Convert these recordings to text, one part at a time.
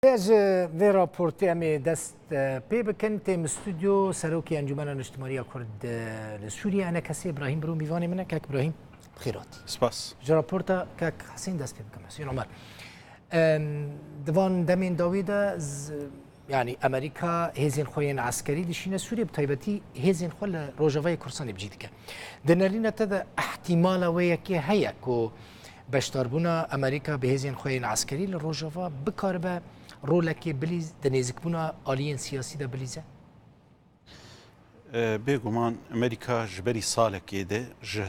از وی راپورتی امی دست پی بکن تیم استودیو سروکی انجمن اجتماعی کرد لسوریه انا کسی ابراهیم برو میوانی منه که ابراهیم خیراتی سپاس راپورتا که حسین دست پی بکن مسیون عمر دوان دمین داویده يعني امريكا هزين خوين عسكري دشينا سوريا بطيبتي هزين خو روجافاي كورساني بجيدك دنرينا تدا احتمال وياكي هياكو بشتربونا امريكا بهزين خوين عسكري لروجافا بكاربه رولكي بليز دنيزكبونا الين سياسي ده بليزه بێگومان ئەمریکا ژبەری ساڵێکێدە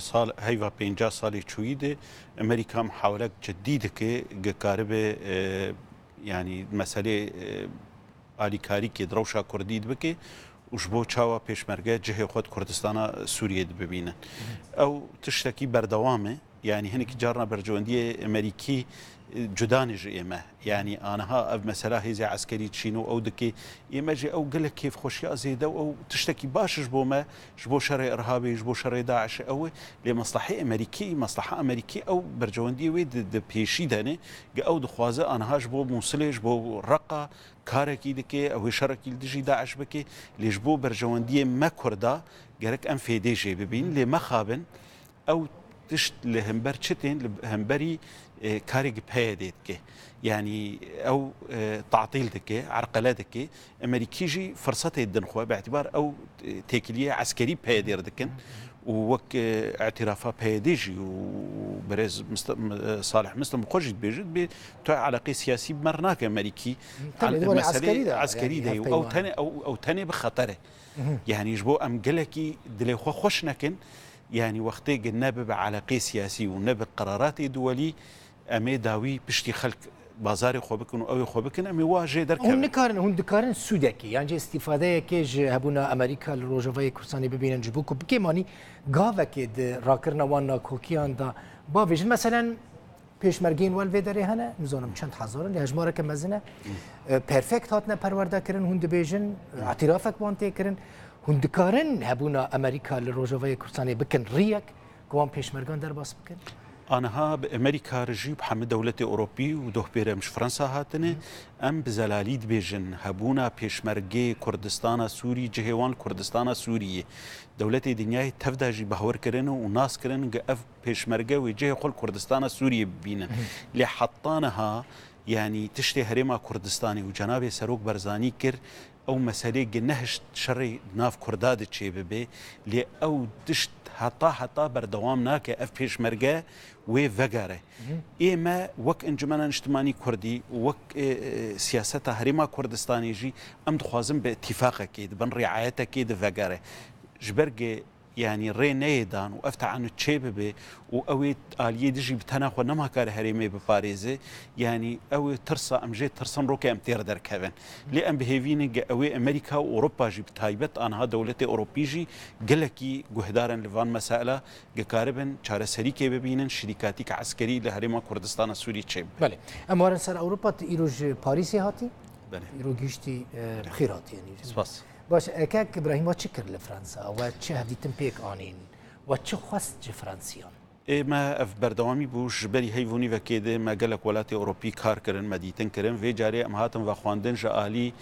ساڵ هەیوا 50 ساڵی چوویدێ ئەمریکا محاولەك جدی دکێ گەکاربێ ینی مەسەلێ ئالیکاریکێ درەوشا کوردی بکێ وش بۆ چاوە پێشمەرگە جهێ خۆت کوردستانە سووریە ببینن ئەو تشتێکی بەردەوامێ ینی هەنێکی جارنا بەرجەوەندیە ئەمریکی جدانیج ئێمە ینی ئانەها ئەv مەسەلا هێزی عسکەری چین و ئەو دکێ ئێمەژێ ئەو گەلە کێفخۆشیە زێدە و ئەو تشتێکی باشش بۆمە ژ بۆ شەڕێ ئەرهابێش بۆ شەڕێ داعش ئەوە لێ مەسلحەی ئەمریکی مەسلحە ئەمریکی ئەو بەرجەوەندی وێ پێشی دەنێ گە ئەو دخوازە ئانەهاش بۆ مووسلێش بۆ ڕقا کارێکی دکێ ئەوەی شەڕێکی دژی داعش بکێ لێش بۆ بەرژەوەندیە مە کووردا گەرەک ئەم فێدێژێ ببین لێ مەخابن ئەو تشت لە هەمبەر چتێن هەمبەری كاريج بهاديتك يعني او تعطيل دكي عرقله دكي امريكيجي فرصته الدنخوه باعتبار او تيكليه عسكري بهادير دكن ووك اعترافها بهاديجي وبرز صالح مسلم خوجت بيجد بتاع علاقه سياسي بمرناك امريكي مسألة عسكري ده او تاني او تاني بخطره يعني جبو ام قلكي دلي خوش نكن يعني وقتي جناب علاقه سياسي ونب قرارات دولي امي داوي بشتي خلق بازار خو بكن او خو بكن امي واجه درك هون دكارن سودكي يعني استفاده كيج هبونا امريكا الروجافاي كورساني ببينن جبوكو بكيماني غافك راكرنا وانا كوكيان دا با فيجن مثلا پێشمەرگین وەلێدەرێ هەنە نزانم چەند حەزارن لە هەژمارەکە مەزنە پەرفێکت هاتنە پەروەردەکردن هون دەبێژن اعترافێک بۆن تێکردن هون دکارن هەبوونا ئەمریکا لە ڕۆژەڤەیە کورسانێ بکەن ڕیەک کەوان پێشمەرگان دەرباس بکەن أنها بأمريكا رجيب حمد دولة أوروبي ودوه بيرمش فرنسا هاتنه أم بزلاليد بيجن هبونا بيشمرجي كردستان سوري جهوان كردستان سورية دولة دنيا تفدا جي بهور كرنه وناس كرن جاف بيشمرجي وجه قل كردستان سورية بينا لحطانها يعني تشتي هريما كردستاني وجناب سروق برزاني كر او مسألة جنهش شري ناف كرداد تشي ببي لي او دشت حتى بردوام ناكي اف بيش مرقا وي فقاره ايما وك انجمانا اجتماعي كردي وك سياسة هريما كردستاني جي ام دخوازم باتفاق اكيد بن رعايته اكيد فقاره جبرقي يعني ري نيدان وافتح عنه تشيبه واوي اليه دجي بتناخو نما كار هريمي بباريزي يعني اوي ترسا ام جي ترسن روكي ام تير در كفن لي ام بهيفيني اوي امريكا واوروبا جي بتايبت انها دولتي اوروبيجي قالكي جهدارن لفان مساله قاربن چاره سريكي ببينن شركاتي عسكري لهريما كردستان السوري تشيب بله اما سر اوروبا ايروج باريسي هاتي بله ايروجيشتي خيرات يعني سپاس باش اكاك ابراهيم واتشكر لفرنسا واتش هديتم بيك انين واتش خواست فرنسيان ما اف بردوامی بوش بری هیوونی وکیده ما گلک ولات اوروپی کار کرن مدیتن کرن و جاری ام هاتن و خواندن جالی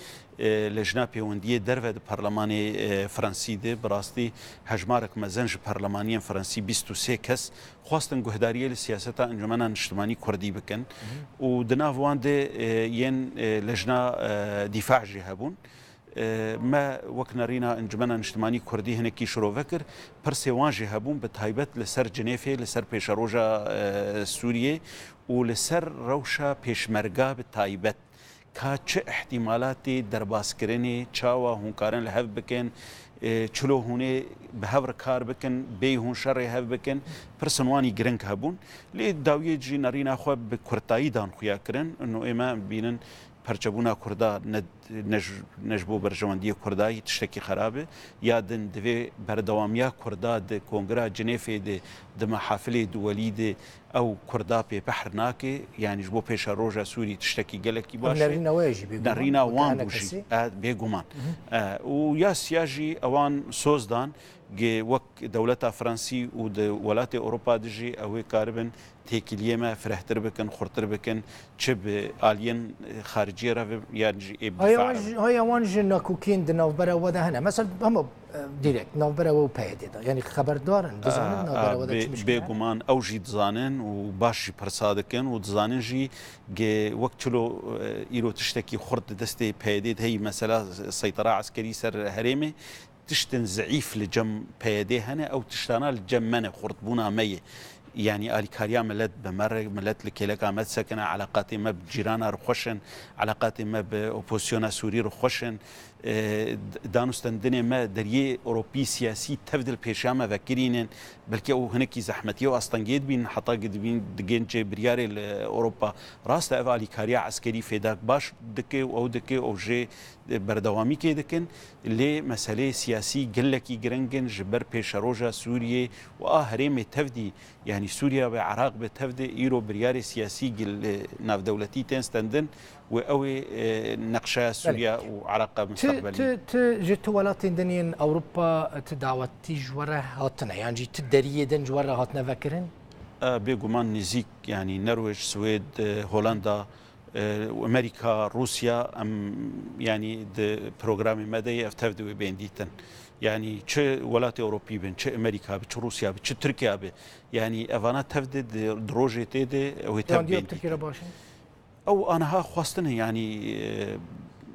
لجنه پیوندی در و پارلمان فرانسی ده براستی هجمارک مزنج پارلمانی فرانسی 23 کس خواستن گهداری سیاست انجمن اجتماعی کردی بکن و دناوان ده ین لجنه دفاع جهبون ما وكنارينا انجمنا اجتماعي كردي هنكي شروع فكر برسيوان جهبون بتايبت لسر جنيفه لسر بيشروجا سوريا ولسر روشا بيشمرغا بتايبت كاتش احتمالات درباسكرني تشاوا هونكارن لهف بكن چلو هونه بهور کار بکن بی هون شر هف بکن پرسنوانی گرنگ هبون لی داویه جی نارینا خو بکرتایی دان خویا کرن انه اما بینن پرچبونا کردا نجبو برجواندی کردایی تشتکی خرابه یادن دوی بردوامیا کردا د کنگره جنیف د محافل دولی د او كردا بي بحر ناكي يعني جبو بيش روجا سوري تشتكي قالك باش نرينا واجي نرينا وان بوجي بيغومان ويا سياجي اوان سوزدان جي وك دولتا فرنسي وولايات اوروبا دجي او كاربن تيكليما فرحتر بكن خرطر بكن تشب الين خارجيه را يعني هاي وانج ناكوكين دنوبرا ودا هنا مثلا هم ديريكت نوبرا و بايدي يعني خبر دارن دزانن نوبرا ودا تش مشكله بيغومان او جي دزانن وباش برسادكن ودزانن جي وقتلو ايرو تشتكي خرط دستي بايدي هي مثلا سيطره عسكري سر هريمه تشتن زعيف لجم بايدي هنا او تشتانا لجم منه خرطبونا ميه يعني الكاريا ملت بمر ملت لكيلك عمد سكنه علاقات ما بجيرانا رخوشن علاقات ما باوبوزيسيون سوري رخوشن دانستندنه ما دريه اوروبي سياسي تفضل بيشامه فكرين بلكي او هناك زحمتي واستنجد بين حتى قد بين دجنج بريار اوروبا راست افالي كاريا عسكري فداك باش دكي او دكي او جي بردوامي كي دكن اللي مساله سياسي قلكي جرنجن جبر بيشروجا سوريا واهريم تفدي يعني سوريا والعراق بتفدي ايرو بريار سياسي ناف دولتي تنستندن وقوي نقشه سوريا وعراق مستقبلي جيت ولاتين دنيا اوروبا تدعوتي جوره هاتنا يعني جيت الدريه دن جوره هاتنا فاكرين بيغومان نزيك يعني نرويج سويد هولندا امريكا روسيا ام يعني د بروجرام مدى افتفدوا بين ديتن يعني چه ولات اوروبي بن چه امريكا چه روسيا چه تركيا يعني افانا تفدد دروجه تيده او تفدد تركيا باشه او انا ها خواستنه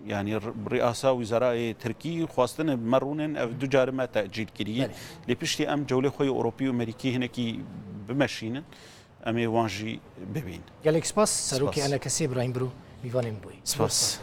يعني رئاسه وزراء تركي خواستنه مرونن اف دو جارمه تاجيل كريه لبشتي ام جوله خوي اوروبي وامريكي هناكي بمشينن امي وانجي ببين قالك سباس سروكي انا كسي ابراهيم برو ميفانم بوي سباس